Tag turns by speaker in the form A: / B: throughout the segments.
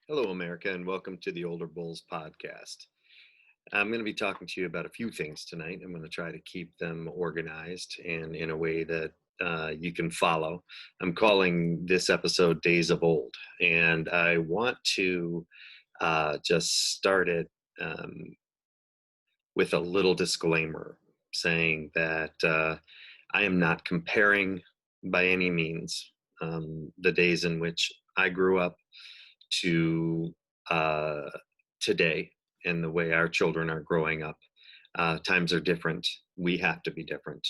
A: Hello, America, and welcome to the Older Bulls podcast. I'm going to be talking to you about a few things tonight. I'm going to try to keep them organized and in a way that you can follow. I'm calling this episode Days of Old, and I want to just start it um, with a little disclaimer saying that I am not comparing by any means the days in which I grew up to uh, today and the way our children are growing up. Times are different. We have to be different.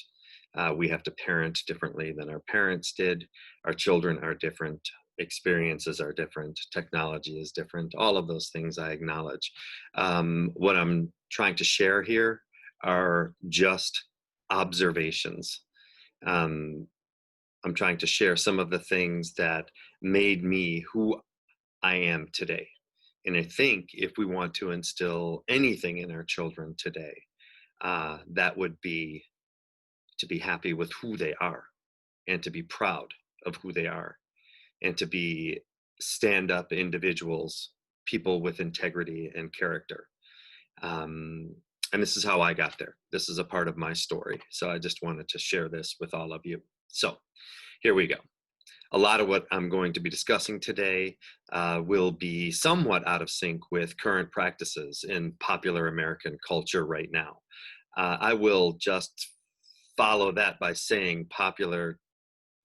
A: We have to parent differently than our parents did. Our children are different. Experiences are different. Technology is different. All of those things I acknowledge. What I'm trying to share here are just observations. Um, I'm trying to share some of the things that made me who I am today. And I think if we want to instill anything in our children today, that would be to be happy with who they are and to be proud of who they are and to be stand up individuals, people with integrity and character. Um, and this is how I got there. This is a part of my story. So I just wanted to share this with all of you. So here we go. A lot of what I'm going to be discussing today will be somewhat out of sync with current practices in popular American culture right now. I will just follow that by saying popular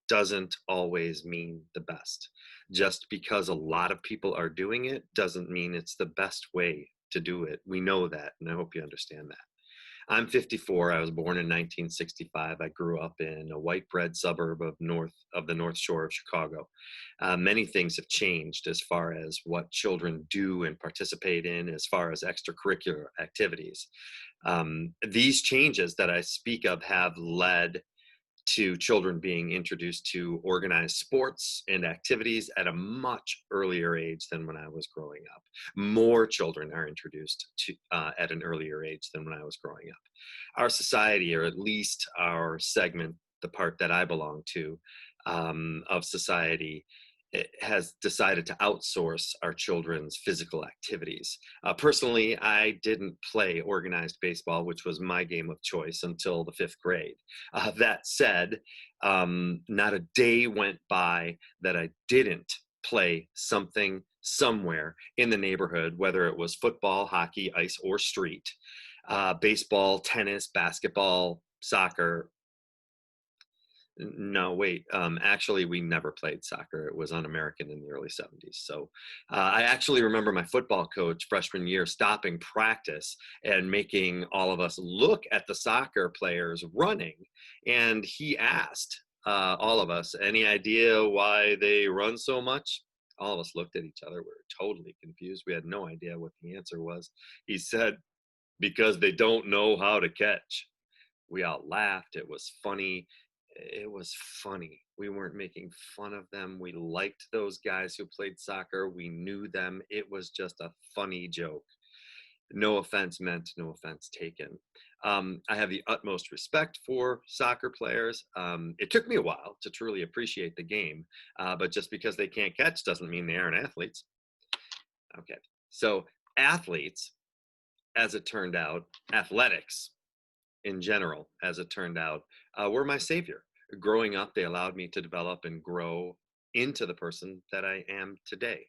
A: doesn't always mean the best. Just because a lot of people are doing it doesn't mean it's the best way to do it. We know that, and I hope you understand that. I'm 54. I was born in 1965. I grew up in a white bread suburb of the North Shore of Chicago. Many things have changed as far as what children do and participate in, as far as extracurricular activities. These changes that I speak of have led to children being introduced to organized sports and activities at a much earlier age than when I was growing up. More children are introduced to at an earlier age than when I was growing up. Our society, or at least our segment, the part that I belong to, of society, it has decided to outsource our children's physical activities. Personally, I didn't play organized baseball, which was my game of choice, until the fifth grade. That said, not a day went by that I didn't play something somewhere in the neighborhood, whether it was football, hockey, ice, or street, baseball, tennis, basketball, soccer. No, wait. Actually, we never played soccer. It was un-American in the early 70s. So I actually remember my football coach freshman year stopping practice and making all of us look at the soccer players running. And he asked all of us, any idea why they run so much? All of us looked at each other. We were totally confused. We had no idea what the answer was. He said, because they don't know how to catch. We all laughed. It was funny. It was funny. We weren't making fun of them. We liked those guys who played soccer. We knew them. It was just a funny joke. No offense meant, no offense taken. I have the utmost respect for soccer players. It took me a while to truly appreciate the game, but just because they can't catch doesn't mean they aren't athletes. Okay, so athletes, as it turned out, athletics in general, as it turned out, were my savior. Growing up, they allowed me to develop and grow into the person that I am today.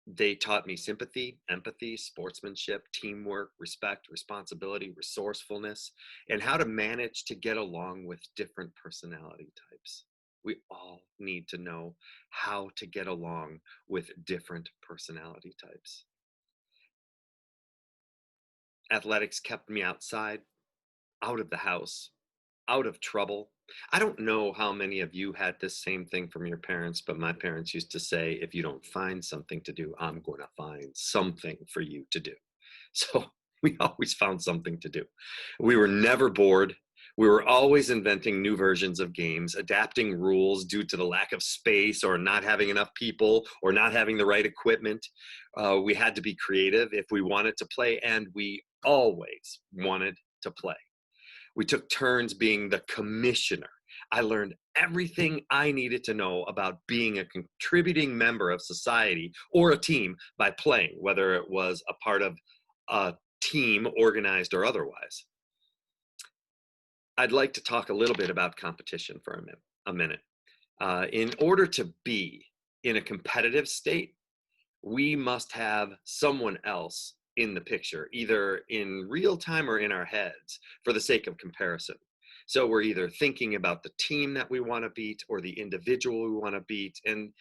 A: They taught me sympathy, empathy, sportsmanship, teamwork, respect, responsibility, resourcefulness, and how to manage to get along with different personality types. We all need to know how to get along with different personality types. Athletics kept me outside, out of the house, out of trouble. I don't know how many of you had this same thing from your parents, but my parents used to say, if you don't find something to do, I'm going to find something for you to do. So we always found something to do. We were never bored. We were always inventing new versions of games, adapting rules due to the lack of space or not having enough people or not having the right equipment. We had to be creative if we wanted to play, and we always wanted to play. We took turns being the commissioner I learned everything I needed to know about being a contributing member of society or a team by playing, whether it was a part of a team, organized or otherwise. I'd like to talk a little bit about competition for a minute. In order to be in a competitive state, we must have someone else in the picture, either in real time or in our heads, for the sake of comparison. So we're either thinking about the team that we want to beat or the individual we want to beat. And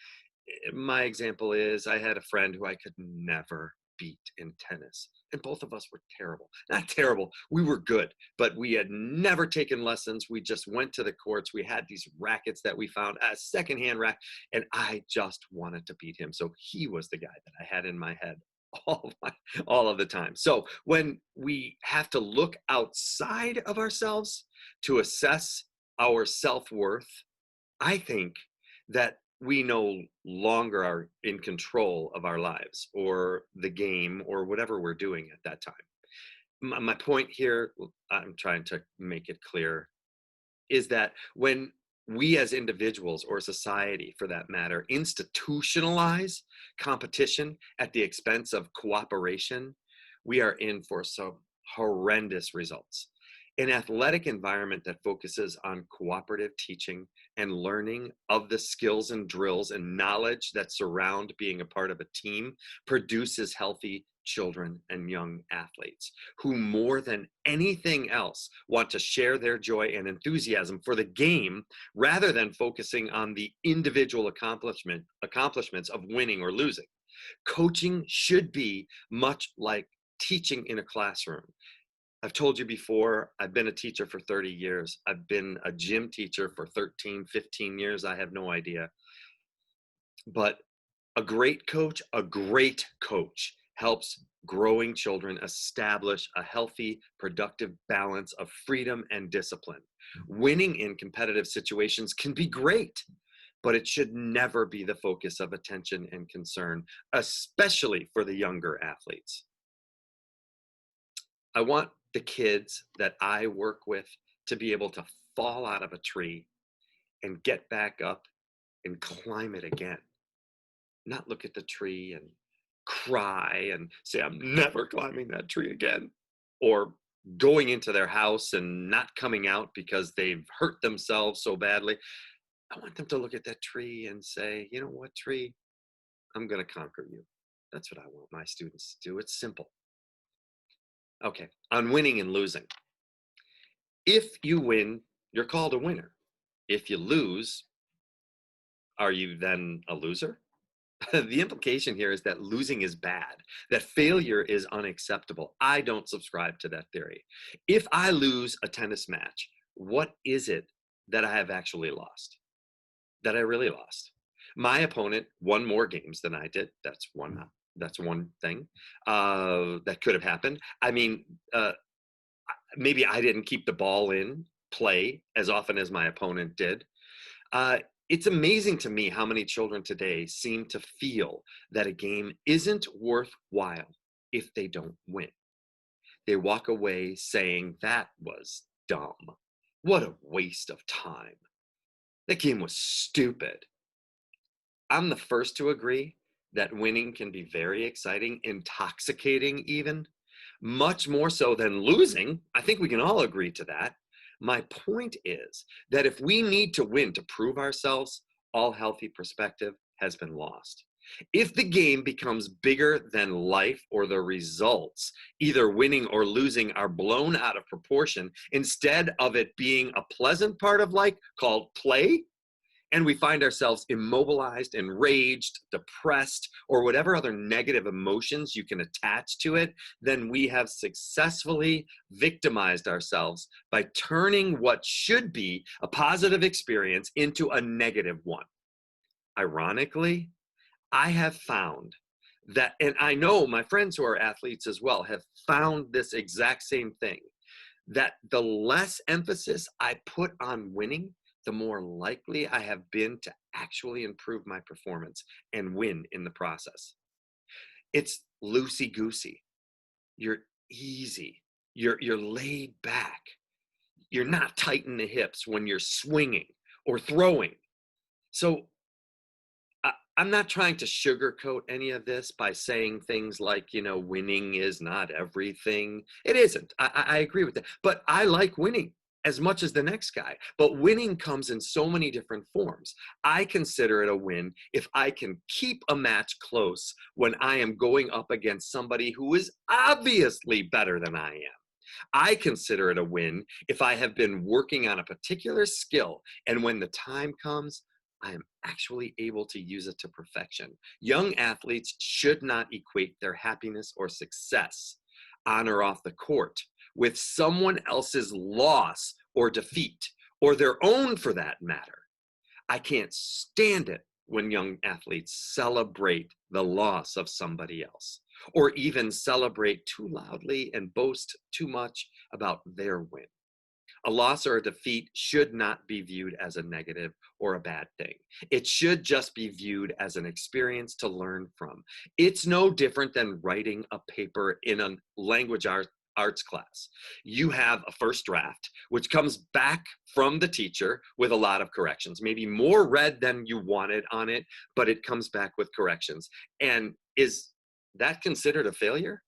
A: my example is I had a friend who I could never beat in tennis. And both of us were terrible. Not terrible, we were good, but we had never taken lessons. We just went to the courts. We had these rackets that we found, a secondhand racket, and I just wanted to beat him. So he was the guy that I had in my head all of the time. So when we have to look outside of ourselves to assess our self-worth, I think that we no longer are in control of our lives or the game or whatever we're doing at that time. My point here, I'm trying to make it clear, is that when we as individuals or society for that matter institutionalize competition at the expense of cooperation, we are in for some horrendous results. An athletic environment that focuses on cooperative teaching and learning of the skills and drills and knowledge that surround being a part of a team produces healthy children and young athletes who more than anything else want to share their joy and enthusiasm for the game rather than focusing on the individual accomplishments of winning or losing. Coaching should be much like teaching in a classroom. I've told you before, I've been a teacher for 30 years. I've been a gym teacher for 13, 15 years. I have no idea. But a great coach helps growing children establish a healthy, productive balance of freedom and discipline. Winning in competitive situations can be great, but it should never be the focus of attention and concern, especially for the younger athletes. I want the kids that I work with to be able to fall out of a tree and get back up and climb it again. Not look at the tree and cry and say, I'm never climbing that tree again. Or going into their house and not coming out because they've hurt themselves so badly. I want them to look at that tree and say, you know what, tree? I'm going to conquer you. That's what I want my students to do. It's simple. Okay, on winning and losing. If you win, you're called a winner. If you lose, are you then a loser? The implication here is that losing is bad, that failure is unacceptable. I don't subscribe to that theory. If I lose a tennis match, what is it that I have actually lost? That I really lost? My opponent won more games than I did. That's one thing that could have happened. I mean, maybe I didn't keep the ball in play as often as my opponent did. It's amazing to me how many children today seem to feel that a game isn't worthwhile if they don't win. They walk away saying, that was dumb. What a waste of time. That game was stupid. I'm the first to agree that winning can be very exciting, intoxicating even, much more so than losing. I think we can all agree to that. My point is that if we need to win to prove ourselves, all healthy perspective has been lost. If the game becomes bigger than life or the results, either winning or losing, are blown out of proportion, instead of it being a pleasant part of life called play, and we find ourselves immobilized, enraged, depressed, or whatever other negative emotions you can attach to it, then we have successfully victimized ourselves by turning what should be a positive experience into a negative one. Ironically, I have found that, and I know my friends who are athletes as well have found this exact same thing, that the less emphasis I put on winning, the more likely I have been to actually improve my performance and win in the process. It's loosey-goosey. You're easy. You're laid back. You're not tight in the hips when you're swinging or throwing. So I'm not trying to sugarcoat any of this by saying things like, winning is not everything. It isn't. I agree with that. But I like winning as much as the next guy. But winning comes in so many different forms. I consider it a win if I can keep a match close when I am going up against somebody who is obviously better than I am. I consider it a win if I have been working on a particular skill and when the time comes, I am actually able to use it to perfection. Young athletes should not equate their happiness or success on or off the court with someone else's loss or defeat, or their own for that matter. I can't stand it when young athletes celebrate the loss of somebody else, or even celebrate too loudly and boast too much about their win. A loss or a defeat should not be viewed as a negative or a bad thing. It should just be viewed as an experience to learn from. It's no different than writing a paper in a language arts class. You have a first draft, which comes back from the teacher with a lot of corrections, maybe more red than you wanted on it, but it comes back with corrections. And is that considered a failure?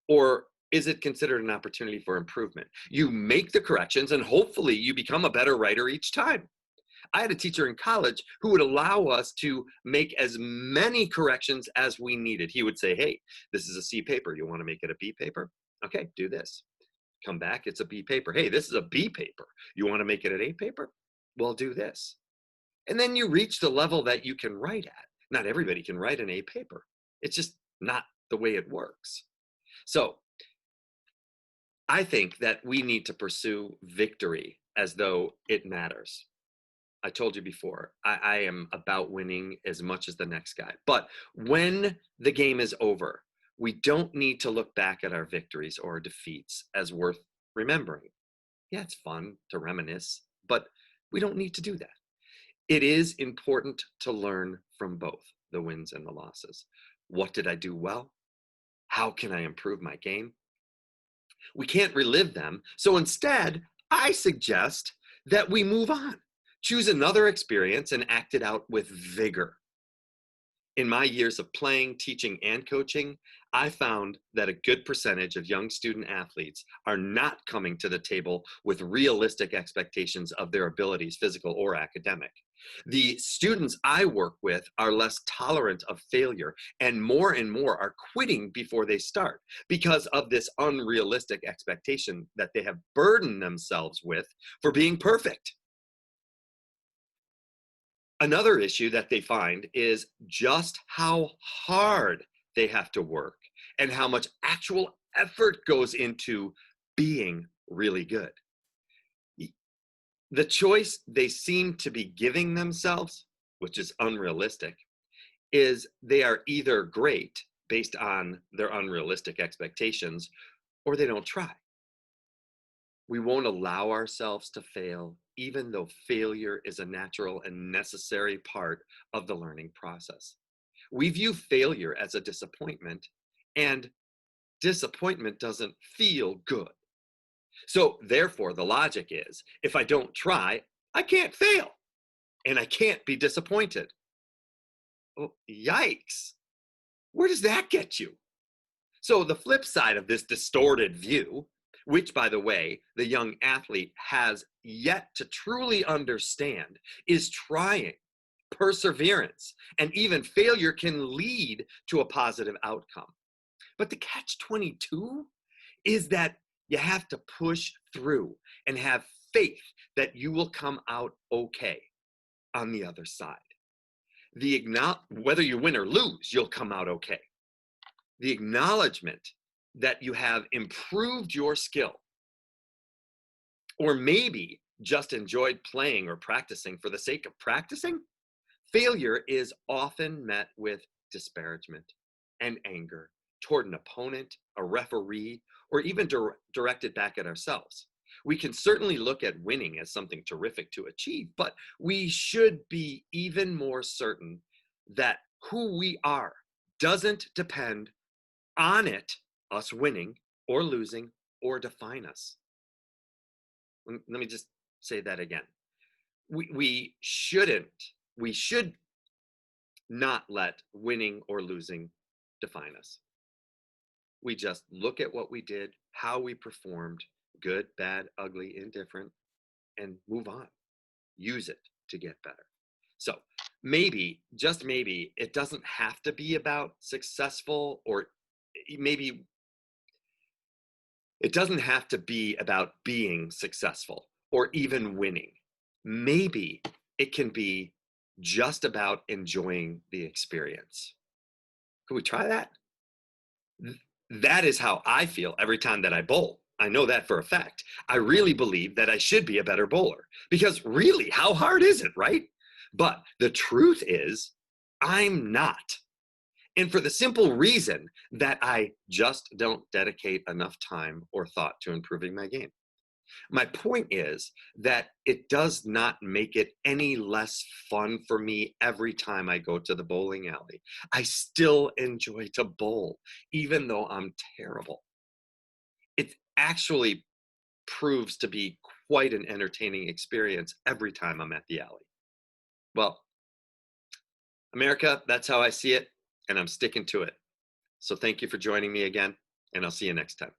A: Or is it considered an opportunity for improvement? You make the corrections and hopefully you become a better writer each time. I had a teacher in college who would allow us to make as many corrections as we needed. He would say, hey, this is a C paper. You want to make it a B paper? Okay, do this. Come back, it's a B paper. Hey, this is a B paper. You want to make it an A paper? Well, do this. And then you reach the level that you can write at. Not everybody can write an A paper. It's just not the way it works. So I think that we need to pursue victory as though it matters. I told you before, I am about winning as much as the next guy. But when the game is over, we don't need to look back at our victories or defeats as worth remembering. Yeah, it's fun to reminisce, but we don't need to do that. It is important to learn from both the wins and the losses. What did I do well? How can I improve my game? We can't relive them. So instead, I suggest that we move on. Choose another experience and act it out with vigor. In my years of playing, teaching, and coaching, I found that a good percentage of young student athletes are not coming to the table with realistic expectations of their abilities, physical or academic. The students I work with are less tolerant of failure, and more are quitting before they start because of this unrealistic expectation that they have burdened themselves with for being perfect. Another issue that they find is just how hard they have to work and how much actual effort goes into being really good. The choice they seem to be giving themselves, which is unrealistic, is they are either great based on their unrealistic expectations or they don't try. We won't allow ourselves to fail, even though failure is a natural and necessary part of the learning process. We view failure as a disappointment, and disappointment doesn't feel good. So, therefore, the logic is if I don't try, I can't fail and I can't be disappointed. Oh, yikes. Where does that get you? So, the flip side of this distorted view, which, by the way, the young athlete has yet to truly understand, is trying, perseverance, and even failure can lead to a positive outcome. But the catch 22 is that you have to push through and have faith that you will come out okay on the other side. Whether you win or lose, you'll come out okay. The acknowledgement that you have improved your skill, or maybe just enjoyed playing or practicing for the sake of practicing, failure is often met with disparagement and anger toward an opponent, a referee, or even directed back at ourselves. We can certainly look at winning as something terrific to achieve, but we should be even more certain that who we are doesn't depend on it, us winning or losing, or define us. Let me just say that again. We shouldn't, we should not let winning or losing define us. We just look at what we did, how we performed, good, bad, ugly, indifferent, and move on. Use it to get better. So maybe, just maybe, it doesn't have to be about successful, or maybe it doesn't have to be about being successful or even winning. Maybe it can be just about enjoying the experience. Can we try that? That is how I feel every time that I bowl. I know that for a fact. I really believe that I should be a better bowler because really, how hard is it, right? But the truth is, I'm not. And for the simple reason that I just don't dedicate enough time or thought to improving my game. My point is that it does not make it any less fun for me every time I go to the bowling alley. I still enjoy to bowl, even though I'm terrible. It actually proves to be quite an entertaining experience every time I'm at the alley. Well, America, that's how I see it, and I'm sticking to it. So thank you for joining me again, and I'll see you next time.